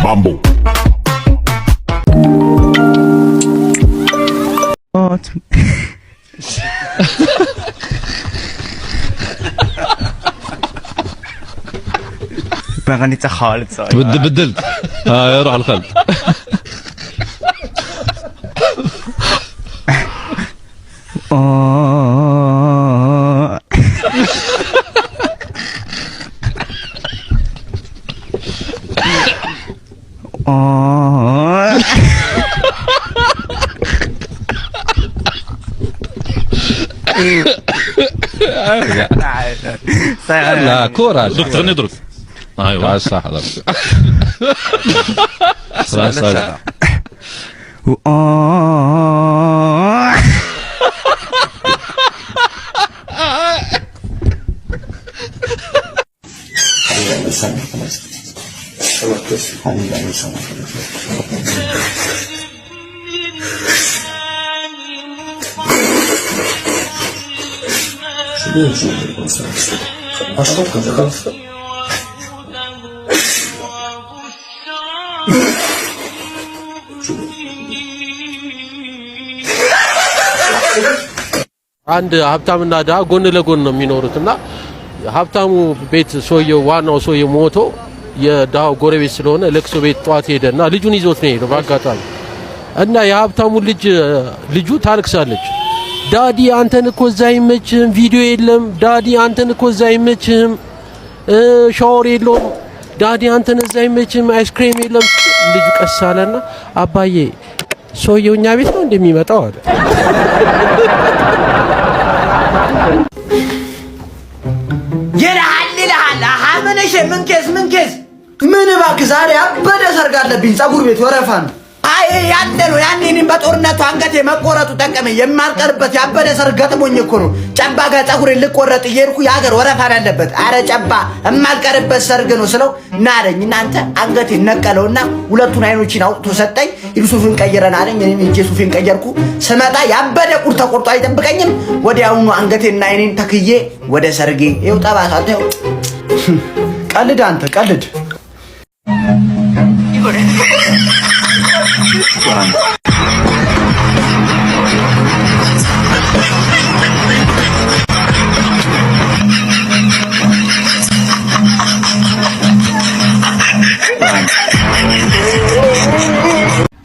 Mambo. ما غنيت خالد صاير بدلت روح على الخلد لا كورة درك تغني درك ايوه صح صح አንድ ሀብታምና ድሃ ጎን ለጎን ነው የሚኖሩትና ሀብታሙ ቤት ሰውየው ዋናው ሰውየው ሞቶ የድሃው ጎረቤት ስለሆነ ለቅሶ ቤት ጧት ሄደና ልጁን ይዞት ነው ሄደው በአጋጣሚ እና የሀብታሙ ልጁ ታለቅሳለች። ዳዲ አንተን እኮ እዛ አይመችህም፣ ቪዲዮ የለም። ዳዲ አንተን እኮ እዛ አይመችህም፣ ሻወር የለውም። ዳዲ አንተን እዛ አይመችህም፣ አይስክሬም የለም። ልጁ ቀስ አለና አባዬ ሰውየው እኛ ቤት ነው እንደሚመጣው አለ። ይልሃል አመነሽ ምን ኬስ ምን እባክህ ዛሬ አበደ ሰርግ አለብኝ። ፀጉር ቤት ወረፋ ነው። አይ ያንተ ነው ያንኔን በጦርነቱ አንገቴ መቆረጡ ጠቀመኝ። የማልቀርበት ያበደ ሰርግ ገጥሞኝ እኮ ነው። ጨባ ጋር ፀጉሬ ልቆረጥ እየሄድኩ የሀገር ወረፋ ያለበት አረ ጨባ የማልቀርበት ሰርግ ነው ስለው ናረኝ እናንተ አንገቴ ነቀለውና ሁለቱን አይኖችን አውጥቶ ሰጠኝ። ሱፊን ቀይረን አለኝ። እኔ እንጂ ሱፊን ቀየርኩ። ስመጣ ያበደ ቁር ተቆርጦ አይጠብቀኝም። ወዲያውኑ አንገቴና አይኔን ተክዬ ወደ ሰርጌ ይው ጠባሳ ተው። ቀልድ አንተ ቀልድ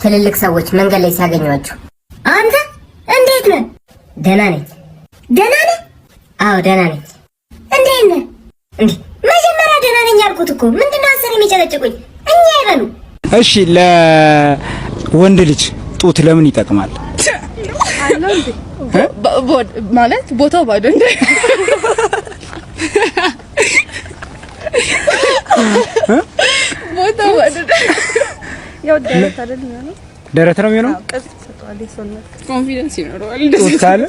ትልልቅ ሰዎች መንገድ ላይ ሲያገኟቸው አንተ እንዴት ነህ? ደህና ነኝ። ደህና ነህ? አዎ ደህና ነኝ። እንዴት ነህ? እንዴ መጀመሪያ ደህና ነኝ ያልኩት እኮ ምንድነው አሰር የሚጨቀጭቁኝ? እኛ ይበሉ። እሺ ለወንድ ልጅ ጡት ለምን ይጠቅማል? ማለት ቦታው ባዶ እንደ ቦታው ባዶ ያው ደረት አይደለም ነው ደረት ነው የሚሆነው። ቀስ ተሰጥቷል ይሰናል ኮንፊደንስ ይኖረዋል ጡት ካለ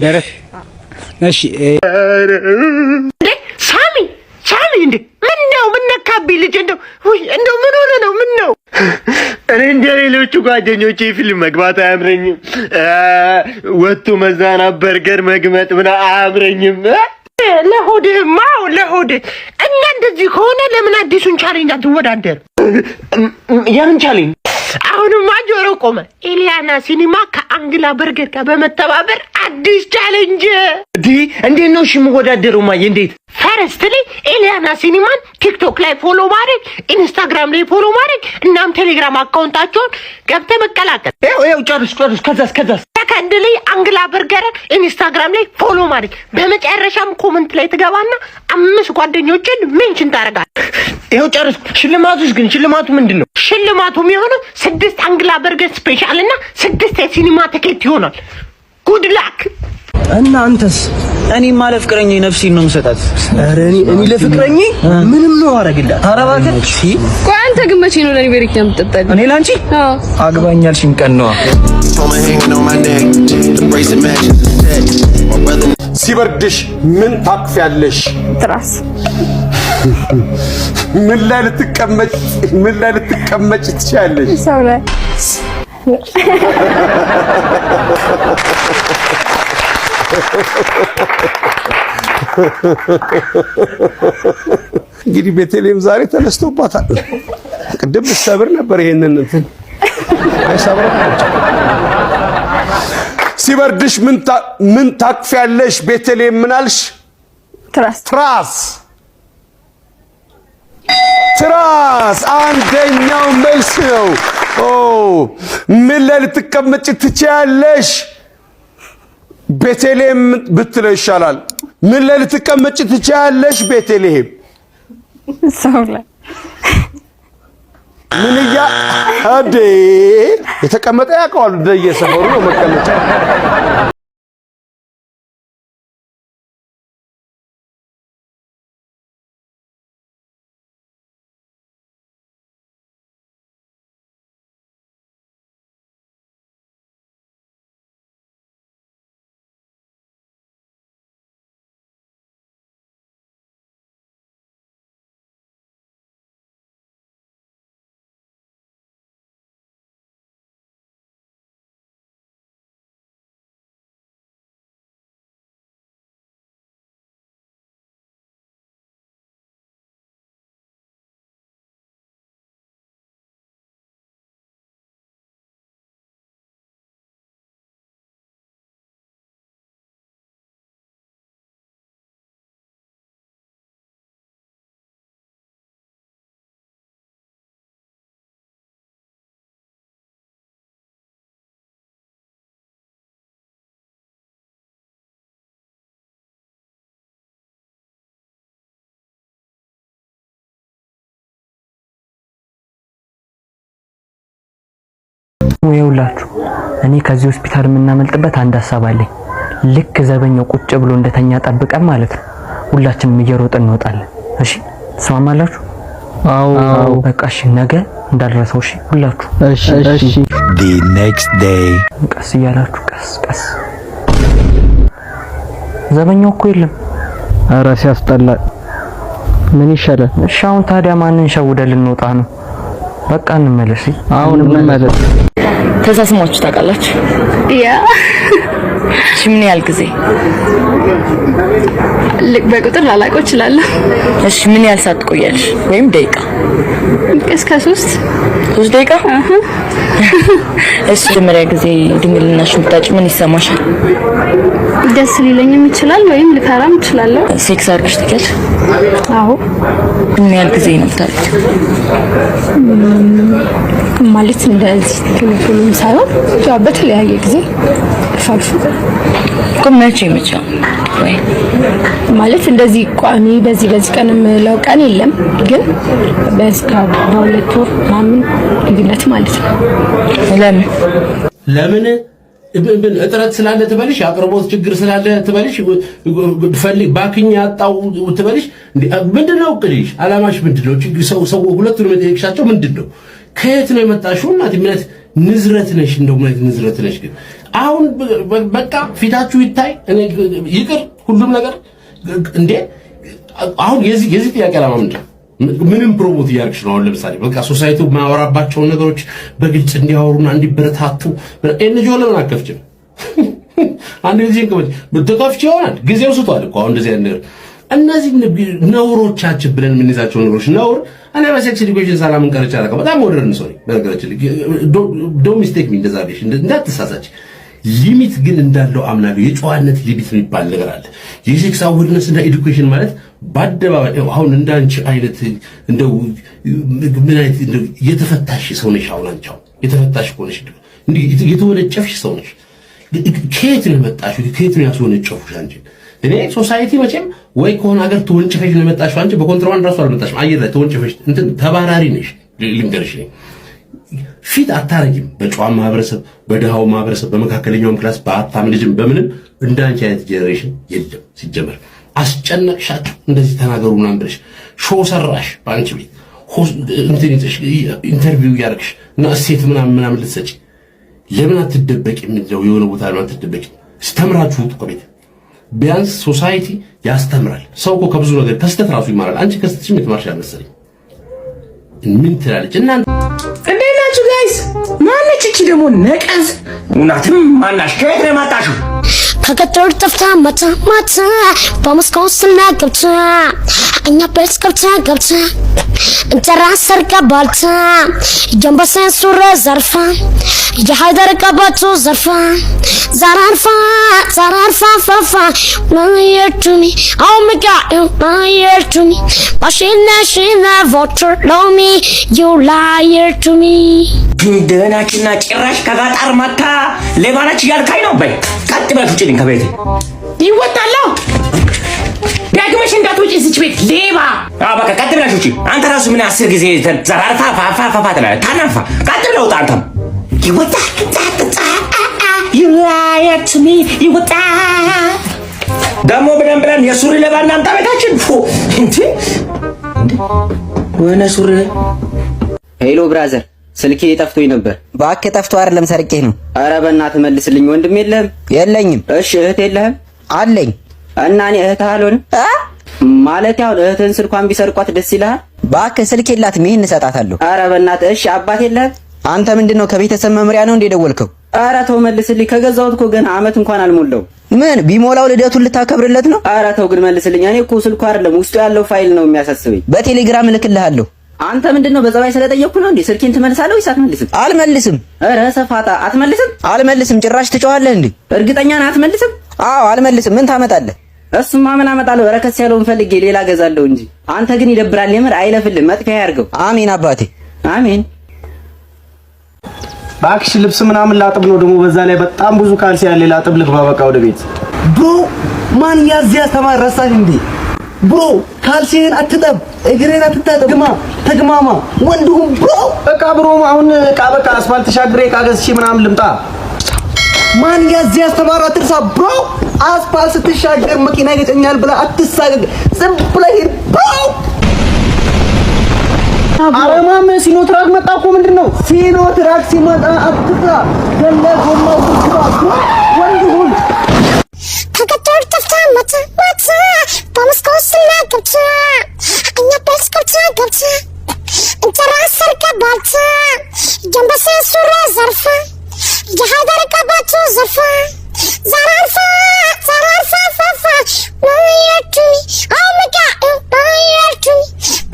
ደረት። እሺ ሳሚ እንዴ ምነው ምን ነካብኝ ልጅ እንደው ምን ሆነ ነው ምን ነው? እኔ እንደ ሌሎቹ ጓደኞቼ ፊልም መግባት አያምረኝም። ወጡ መዝናናት በርገር መግመጥ ምን አያምረኝም። ለሆድህማ ለሆድህ እና እንደዚህ ከሆነ ለምን አዲሱን ቻሌንጅ አትወዳደር? የምን ቻሌንጅ? አሁንማ ጆሮ ቆመ። ኤሊያና ሲኒማ ከአንግላ በርገር ጋር በመተባበር አዲስ ቻሌንጅ እንዴት ነው እሺ የምወዳደረው? ማየ እንዴት ፈረስት ላይ ኤሊያና ሲኒማን ቲክቶክ ላይ ፎሎ ማድረግ፣ ኢንስታግራም ላይ ፎሎ ማድረግ፣ እናም ቴሌግራም አካውንታቸውን ገብተህ መቀላቀል። ይኸው ጨርስ። ከዛስ ሰከንድ ላይ አንግላ በርገርን ኢንስታግራም ላይ ፎሎ ማድረግ። በመጨረሻም ኮመንት ላይ ትገባና 5 ጓደኞችን ሜንሽን ታደርጋለህ። ይኸው ጨርስ። ሽልማቱ ምንድን ነው? ሽልማቱ የሚሆነው 6 አንግላ በርገር ስፔሻል እና 6 የሲኒማ ትኬት ይሆናል። ጉድ ላክ። እና አንተስ? እኔ ማለት ፍቅረኛዬ ነፍሴን ነው የምሰጣት። ኧረ እኔ ለፍቅረኛዬ ምንም ነው አደርግላት። ኧረ እባክህ። ቆይ አንተ ግን መቼ ነው ለኔ በሪክ የምትጠጣኝ? እኔ ላንቺ አግባኝ ያልሽኝ ቀን ነዋ። ሲበርድሽ ምን ታቅፊያለሽ? ትራስ። ምን ላይ ልትቀመጭ ትችያለሽ? ሰው ላይ እንግዲህ ቤተልሔም ዛሬ ተነስቶባታል። ቅድም ሰብር ነበር ይሄንን እንትን አይሰብርም። ሲበርድሽ ምን ታቅፊያለሽ? ቤተልሔም ምን አልሽ? ትራስ አንደኛው መልስ ነው። ምን ላይ ልትቀመጪ ትችያለሽ? ቤተልሔም ብትለው ይሻላል። ምን ላይ ልትቀመጪ ትችያለሽ? ቤተልሔም ሰው ላይ ምን አዴ የተቀመጠ ያውቀዋል። እንደየሰፈሩ ነው መቀመጫ። ወይውላችሁ እኔ ከዚህ ሆስፒታል የምናመልጥበት አንድ ሐሳብ አለኝ። ልክ ዘበኛው ቁጭ ብሎ እንደተኛ ጠብቀን ማለት ነው ሁላችንም እየሮጥን እንወጣለን። እሺ ትስማማላችሁ? አዎ በቃ እሺ፣ ነገ እንዳልረሳው እሺ ሁላችሁ። እሺ the next day ቀስ እያላችሁ ቀስ ዘበኛው እኮ የለም። ኧረ ሲያስጠላ። ምን ይሻላል? እሺ አሁን ታዲያ ማንን ሸውደን ልንወጣ ነው? በቃ እንመለስ። አሁን እንመለስ። ተሳስማችሁ ታውቃላችሁ? ያ እሺ ምን ያህል ጊዜ? በቁጥር ላላውቀው እችላለሁ። እሺ ምን ያህል ሰዓት ትቆያለሽ? ወይም ደቂቃ? እስከ 3 ደቂቃ? እሺ መጀመሪያ ጊዜ ድንግልናሽ ምጣጭ ምን ይሰማሻል? ደስ ሊለኝም ይችላል ወይም ልፈራም እችላለሁ። ሴክስ አድርገሽ ታውቂያለሽ? አዎ። ምን ያህል ጊዜ ነው ታዲያ? ማለት እንደዚህ ሁሉም ሳይሆን ያው በተለያየ ጊዜ ፋልፉ ኮመቼ ወይ ማለት እንደዚህ ቋሚ በዚህ ቀን የምለው ቀን የለም፣ ግን በስካ በሁለት ወር ምናምን ልዩነት ማለት ነው። ለምን እጥረት ስላለ ትበልሽ፣ አቅርቦት ችግር ስላለ ትበልሽ፣ ፈልግ ባክኝ ያጣው ትበልሽ። ምንድነው እቅድሽ? አላማሽ ምንድነው? ችግር ሰው ሁለቱንም የጠየቅሻቸው ምንድነው? ከየት ነው የመጣሽው? እናት ምነት ንዝረት ነሽ፣ እንደው ምነት ንዝረት ነሽ። ግን አሁን በቃ ፊታችሁ ይታይ። እኔ ይቅር ሁሉም ነገር እንዴ። አሁን የዚህ ጥያቄ አላማ ምንድነው? ምንም ፕሮሞት እያደረግሽ ነው? አሁን ለምሳሌ በቃ ሶሳይቲው ማወራባቸውን ነገሮች በግልጽ እንዲያወሩና እንዲበረታቱ ኤንጂኦ ለምን አከፍችም? አንድ ጊዜ ከመት ይሆናል። ጊዜው ስቷል እኮ አሁን እንደዚህ አይነት ነገር እነዚህ ነውሮቻችን ብለን የምንይዛቸው ነገሮች ነውር። እኔ በሴክስ ኤዱኬሽን ሰላምን ቀርቻ አላውቅም። በጣም ሞደርን ሰው ነኝ በነገራችን ላይ። ዶንት ሚስቴክ ሚ እንደዛ ቢሽ እንዳትሳሳች። ሊሚት ግን እንዳለው አምናለሁ። የጨዋነት ሊሚት የሚባል ነገር አለ። የሴክስ አዌርነስ እና ኤዱኬሽን ማለት በአደባባይ አሁን እንዳንቺ አይነት እንደው ምን አይነት የተፈታሽ ሰው ነሽ። አሁን አንቺ የተፈታሽ ሆነሽ እንዴ የተወነጨፍሽ ሰው ነሽ። ከየት ነው የመጣሽው? ከየት ነው ያስወነጨፉሽ አንቺ? እኔ ሶሳይቲ መቼም ወይ ከሆነ ሀገር ተወንጭፈሽ ነው የመጣሽው አንቺ። በኮንትሮባንድ ራሱ አልመጣሽም። አየር ላይ ተወንጭፈሽ እንትን ተባራሪ ነሽ። ልንገርሽ ፊት አታረጊም። በጨዋ ማህበረሰብ፣ በድሃው ማህበረሰብ፣ በመካከለኛውም ክላስ፣ በሀብታም ልጅም በምንም እንዳንቺ አይነት ጄኔሬሽን የለም። ሲጀመር አስጨነቅሻቸው። እንደዚህ ተናገሩ ምናምን ብለሽ ሾው ሰራሽ በአንቺ ቤት እንትን ኢንተርቪው እያደረግሽ እና እሴት ምናምን ልትሰጪ ለምን አትደበቂ? የሚለው የሆነ ቦታ ለምን አትደበቂ? ስተምራችሁ ውጡ ከቤት። ቢያንስ ሶሳይቲ ያስተምራል። ሰው እኮ ከብዙ ነገር ከስተት ራሱ ይማራል። አንቺ ከስተትሽም የተማርሽ አልመሰለኝ። ምን ትላለች እናንተ? እንዴት ናችሁ ጋይስ? ማነች እቺ ደግሞ ነቀዝ? እናትም ማናሽ? ከየት ነው የመጣሽው? ከገጠር ጠፍታ ማታ ማታ በመስኮት ስናገብታ እኛ ቤት ገብታ እንጀራ ሰርቃ ባልታ የጀንበሰን ሱረ ዘርፋ የሀይደር ቀበቶ ዘርፋ ዛራርፋ ፈፋ ናየርቱሚ oh my god ናየርቱሚ ማሽና ቮተር ሎሚ you liar to me ደናችና ጭራሽ ከጋጣር መታ ሌባናች ያልካይ ነው በይ ቀጥ በል ውጪልኝ ከቤቴ ይወጣላ ደግመሽ እንዳትወጪ እዚህ ቤት ሌባ በቃ ቀጥ ብለሽ ውጪ አንተ ራሱ ምን 10 ጊዜ ዘራርፋ ፋፋ ታናፋ ቀጥ ብለህ ውጣ አንተም ይወጣ you liar to me ይወጣ ደሞ ብለን የሱሪ ሌባ እናምጣ ቤታችን እንዴ ወነ ሱሪ ሄሎ ብራዘር ስልኬ ጠፍቶኝ ነበር ባክ ጠፍቶ አይደለም ሰርቄ ነው አረ በእናትህ መልስልኝ ወንድም የለኝም እሺ እህት የለህም አለኝ እና እኔ እህት አልሆንም ማለት ያው እህትን ስልኳን ቢሰርቋት ደስ ይላል ባክ ስልክ የላትም ይሄን እሰጣታለሁ አረ በእናትህ እሺ አባት የለህም አንተ ምንድነው ከቤተሰብ መምሪያ ነው እንደ ደወልከው አረ ተው መልስልኝ ከገዛሁት እኮ ገና አመት እንኳን አልሞላው ምን ቢሞላው ልደቱን ልታከብርለት ነው አረ ተው ግን መልስልኝ እኔ እኮ ስልኩ አይደለም ውስጡ ያለው ፋይል ነው የሚያሳስበኝ በቴሌግራም እልክልሃለሁ አንተ ምንድነው በዘባይ ስለጠየቅኩ ነው እንዴ ስልኬን ትመልሳለህ ወይስ አትመልስም አልመልስም አረ ሰፋታ አልመልስም ጭራሽ ትጮሃለህ እንዴ እርግጠኛ ነህ አትመልስም አዎ አልመልስም ምን ታመጣለህ እሱማ ምን አመጣለሁ በረከት ያለውን ፈልጌ ሌላ ገዛለሁ እንጂ አንተ ግን ይደብራል የምር አይለፍልም መጥፊያ ያርገው አሜን አባቴ አሜን ባክሽ ልብስ ምናምን ላጥብ ነው ደግሞ በዛ ላይ በጣም ብዙ ካልሲ ያለ ላጥብ ልግባ በቃ ወደ ቤት ብሮ ማን ያዚያ ተማር ረሳሽ እንዴ ብሮ ካልሲህን አትጠብ እግሬን አትታጠብ ተግማማ ወንዱም ብሮ በቃ ብሮ አሁን በቃ አስፋልት ተሻግሬ ካገዝሽ ምናምን ልምጣ ማን ያዚያ ተማር አትርሳ ብሮ አስፋልት ስትሻገር መኪና ይገጨኛል ብላ አትሳገግ ዝም ብለህ ብሮ አረማም ሲኖትራክ መጣ እኮ ምንድነው ሲኖትራክ ሲመጣ አትጥራ ገለጎማው ትጥራ ወንዱም ከገጠር ጠፍታ ማታ በመስኮት ስናገብታ እኛ ቤት ገብታ እንጀራ ሰርቃ ባልታ የጀንበሰን ሱረ ዘርፋ የሀይደር ቀበቶ ዘርፋ ዛራርፋ ፈፋ ናየርቱሚ oh my god ናየርቱሚ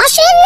ማሽና